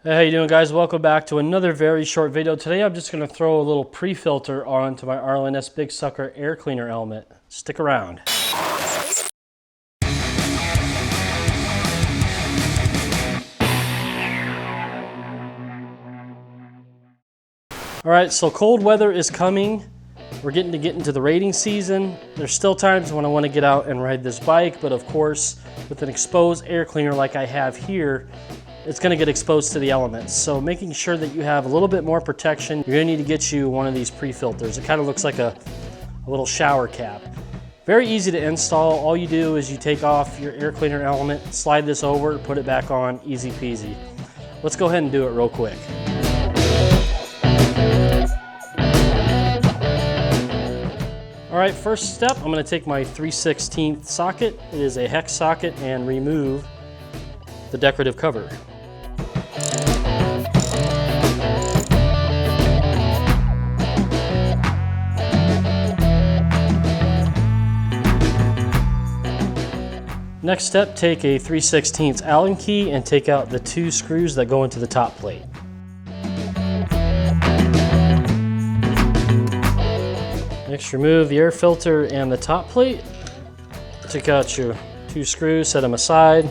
Hey, how you doing, guys? Welcome back to another very short video. Today I'm just going to throw a little pre-filter onto my Arlen Ness Big Sucker air cleaner element. Stick around. Alright, so cold weather is coming. We're getting into the raiding season. There's still times when I want to get out and ride this bike, but of course, with an exposed air cleaner like I have here, it's going to get exposed to the elements. So making sure that you have a little bit more protection, you're going to need to get you one of these pre-filters. It kind of looks like a little shower cap. Very easy to install. All you do is you take off your air cleaner element, slide this over, put it back on, easy peasy. Let's go ahead and do it real quick. All right, first step, I'm going to take my 3/16 socket. It is a hex socket, and remove the decorative cover. Next step, take a 3/16 Allen key and take out the 2 screws that go into the top plate. Next, remove the air filter and the top plate. Take out your 2 screws, set them aside.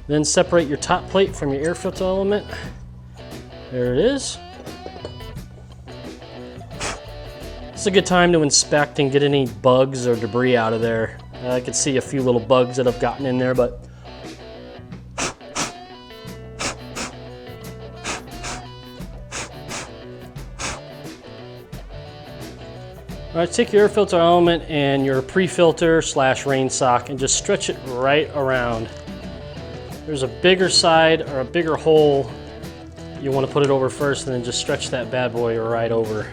Then separate your top plate from your air filter element. There it is. It's a good time to inspect and get any bugs or debris out of there. I could see a few little bugs that have gotten in there, but all right, take your air filter element and your pre-filter / rain sock and just stretch it right around. There's a bigger side or a bigger hole. You want to put it over first and then just stretch that bad boy right over.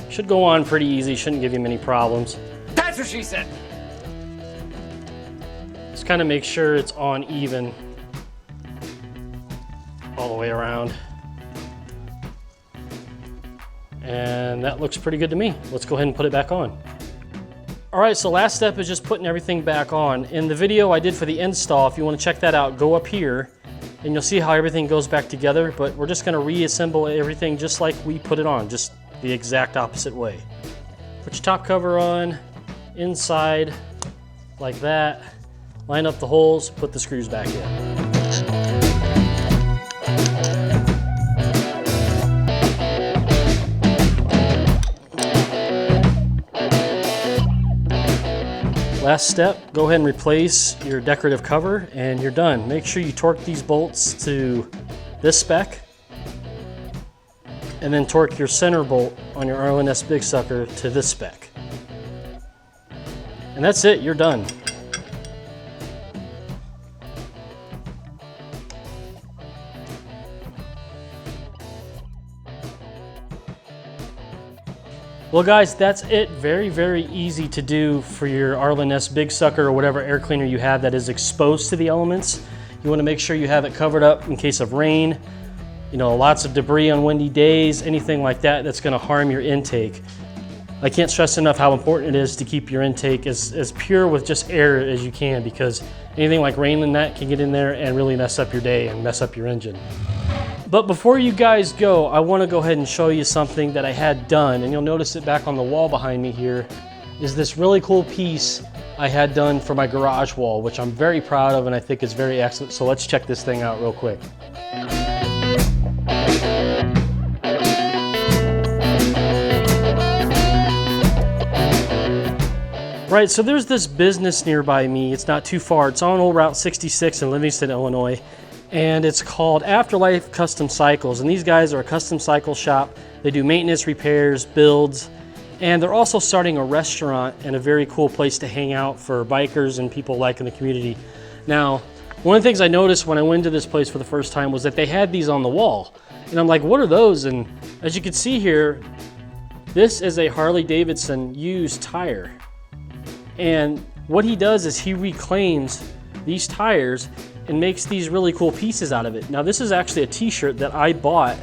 Should go on pretty easy, shouldn't give you many problems. That's what she said! Just kind of make sure it's on even all the way around. And that looks pretty good to me. Let's go ahead and put it back on. All right, so last step is just putting everything back on. In the video I did for the install, if you want to check that out, go up here and you'll see how everything goes back together, but we're just going to reassemble everything just like we put it on, just the exact opposite way. Put your top cover on, inside, like that. Line up the holes, put the screws back in. Last step, go ahead and replace your decorative cover and you're done. Make sure you torque these bolts to this spec and then torque your center bolt on your Arlen Ness Big Sucker to this spec. And that's it, you're done. Well guys, that's it. Very, very easy to do for your Arlen Ness Big Sucker or whatever air cleaner you have that is exposed to the elements. You want to make sure you have it covered up in case of rain, you know, lots of debris on windy days, anything like that that's going to harm your intake. I can't stress enough how important it is to keep your intake as pure with just air as you can, because anything like rain and that can get in there and really mess up your day and mess up your engine. But before you guys go, I want to go ahead and show you something that I had done, and you'll notice it back on the wall behind me here, is this really cool piece I had done for my garage wall, which I'm very proud of and I think is very excellent. So let's check this thing out real quick. Right, so there's this business nearby me. It's not too far. It's on old Route 66 in Livingston, Illinois. And it's called Afterlife Custom Cycles, and these guys are a custom cycle shop. They do maintenance, repairs, builds, and they're also starting a restaurant and a very cool place to hang out for bikers and people like in the community. Now, one of the things I noticed when I went to this place for the first time was that they had these on the wall, and I'm like, what are those? And as you can see here, this is a Harley-Davidson used tire, and what he does is he reclaims these tires and makes these really cool pieces out of it. Now this is actually a t-shirt that I bought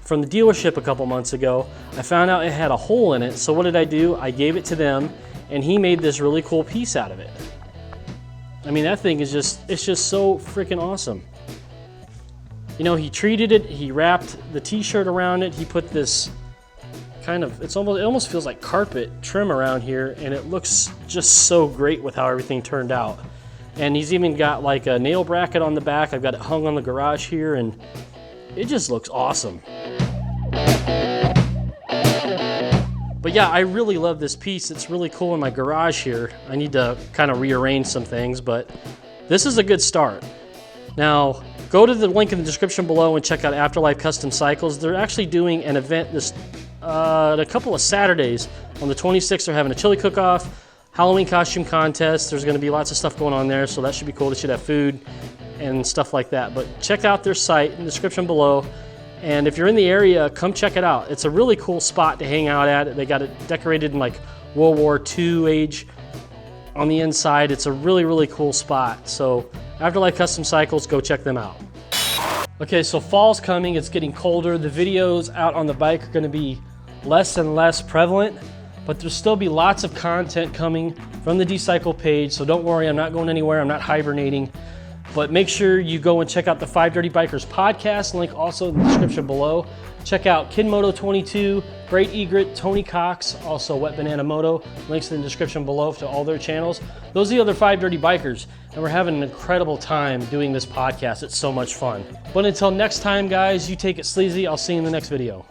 from the dealership a couple months ago. I found out it had a hole in it, so what did I do? I gave it to them and he made this really cool piece out of it. I mean, that thing is just, it's just so freaking awesome. You know, he treated it, he wrapped the t-shirt around it, he put this kind of, it almost feels like carpet trim around here, and it looks just so great with how everything turned out. And he's even got like a nail bracket on the back. I've got it hung on the garage here, and it just looks awesome. But yeah, I really love this piece. It's really cool in my garage here. I need to kind of rearrange some things, but this is a good start. Now, go to the link in the description below and check out Afterlife Custom Cycles. They're actually doing an event this a couple of Saturdays. On the 26th, they're having a chili cook-off, Halloween costume contest. There's gonna be lots of stuff going on there, so that should be cool. They should have food and stuff like that. But check out their site in the description below. And if you're in the area, come check it out. It's a really cool spot to hang out at. They got it decorated in like World War II age on the inside. It's a really, really cool spot. So Afterlife Custom Cycles, go check them out. Okay, so fall's coming, it's getting colder. The videos out on the bike are gonna be less and less prevalent, but there'll still be lots of content coming from the D-Cycle page, so don't worry, I'm not going anywhere, I'm not hibernating. But make sure you go and check out the 5 Dirty Bikers podcast, link also in the description below. Check out Kidmoto 22, Great Egret, Tony Cox, also Wet Banana Moto. Links in the description below to all their channels. Those are the other 5 Dirty Bikers, and we're having an incredible time doing this podcast. It's so much fun. But until next time, guys, you take it sleazy. I'll see you in the next video.